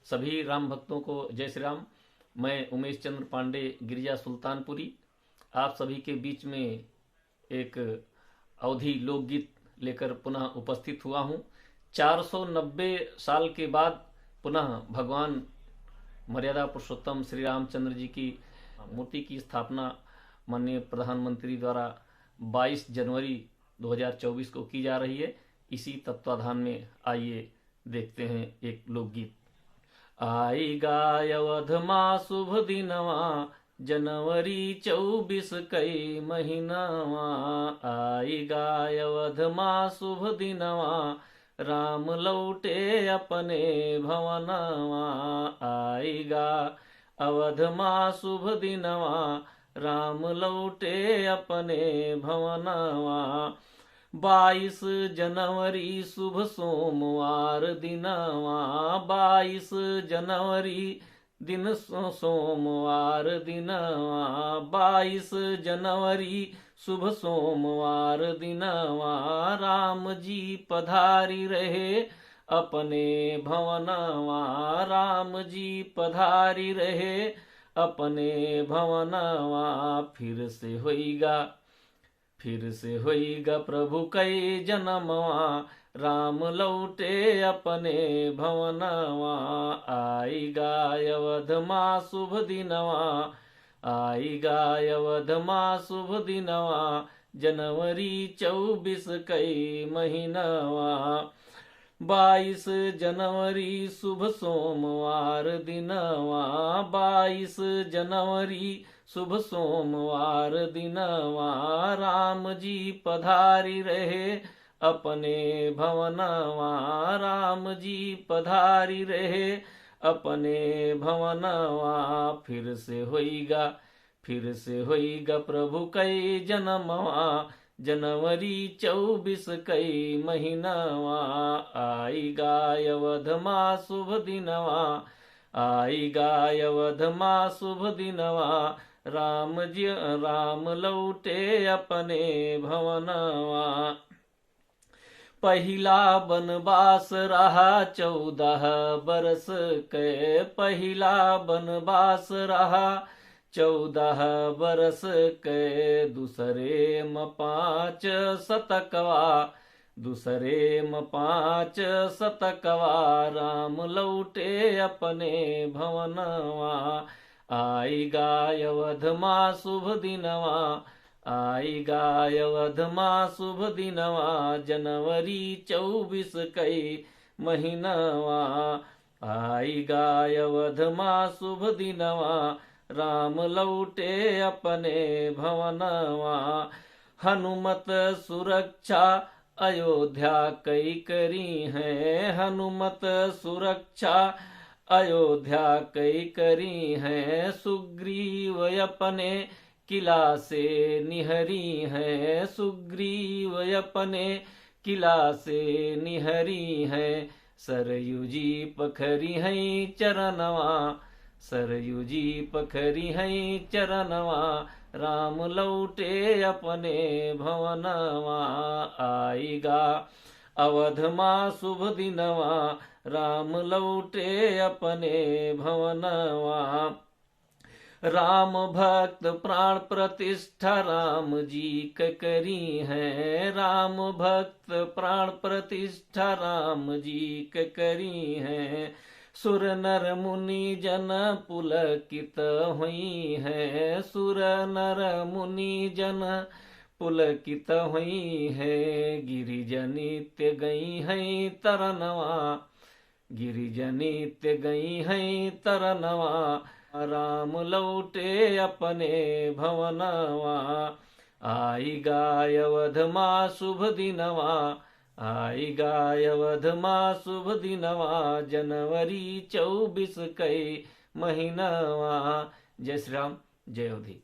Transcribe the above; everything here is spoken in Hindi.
सभी राम भक्तों को जय श्री राम। मैं उमेश चंद्र पांडे, गिरिजा सुल्तानपुरी, आप सभी के बीच में एक अवधी लोकगीत लेकर पुनः उपस्थित हुआ हूँ। 490 साल के बाद पुनः भगवान मर्यादा पुरुषोत्तम श्री रामचंद्र जी की मूर्ति की स्थापना माननीय प्रधानमंत्री द्वारा 22 जनवरी 2024 को की जा रही है। इसी तत्वाधान में आइए देखते हैं एक लोकगीत। आई गाय अवध माँ शुभ दिनवा, जनवरी 24 कई महीनावा। आई गाय अवध माँ शुभ दिनवा, राम लौटे अपने भवनवा। आई गा अवध माँ शुभ दिनवा, राम लौटे अपने भवनवा। 22 जनवरी शुभ सोमवार दिनवा, 22 जनवरी दिन सोमवार दिनवा, 22 जनवरी शुभ सोमवार दिनवा। राम जी पधारी रहे अपने भवनवा, राम जी पधारी रहे अपने भवनवा। फिर से होइगा प्रभु कई जन्मवा, राम लौटे अपने भवनवा। आई गाय अवध माँ शुभ दिनवा, आई गाय अवध माँ शुभ दिनवा, जनवरी 24 कई महीनवा। 22 जनवरी शुभ सोमवार दिनवा, 22 जनवरी शुभ सोमवार दिनवा। राम जी पधारी रहे अपने भवनवा, राम जी पधारी रहे अपने भवनवा। फिर से होइगा प्रभु कई जन्मवा, जनवरी 24 कई महीनवा। आई गाय अवध माँ शुभ दिनवा, आई गाय अवध माँ शुभ दिनवा। राम लौटे अपने भवनवा। पहिला बनवास रहा 14 बरस के, पहिला बनवास रहा 14 बरस के। दूसरे में 5 शतकवा, दूसरे में 5 शतकवा। राम लौटे अपने भवनवा। आई गाय अवध माँ शुभ दिनवा, आई गाय अवध माँ शुभ दिनवा, जनवरी 24 कई महीनवा। आई गाय अवध माँ शुभ दिनवा, राम लौटे अपने भवनवा। हनुमत सुरक्षा अयोध्या कई करी है, हनुमत सुरक्षा अयोध्या कई करी है। सुग्रीव अपने किला से निहरी है, सुग्रीव अपने किला से निहरी है। सरयुजी पखरी है चरणवा, सरयुजी पखरी है चरणवा। राम लौटे अपने भवनवा। आई गा अवध माँ शुभ दिनवा, राम लौटे अपने भवनवा। राम भक्त प्राण प्रतिष्ठा राम जी करी है, राम भक्त प्राण प्रतिष्ठा राम जी करी है। सुर नर मुनि जन पुलकित हुई है, सुर नर मुनि जन पुलकित हुई है। गिरिजनित्य गई है तरनवा, गिरिजनित्य गई है तरनवा। राम लौटे अपने भवनवा। आई गाय अवध माँ शुभ दिनवा, आई गाय अवध माँ शुभ दिनवा, जनवरी 24 कई महीनवा। जय श्री राम, जय अवधी।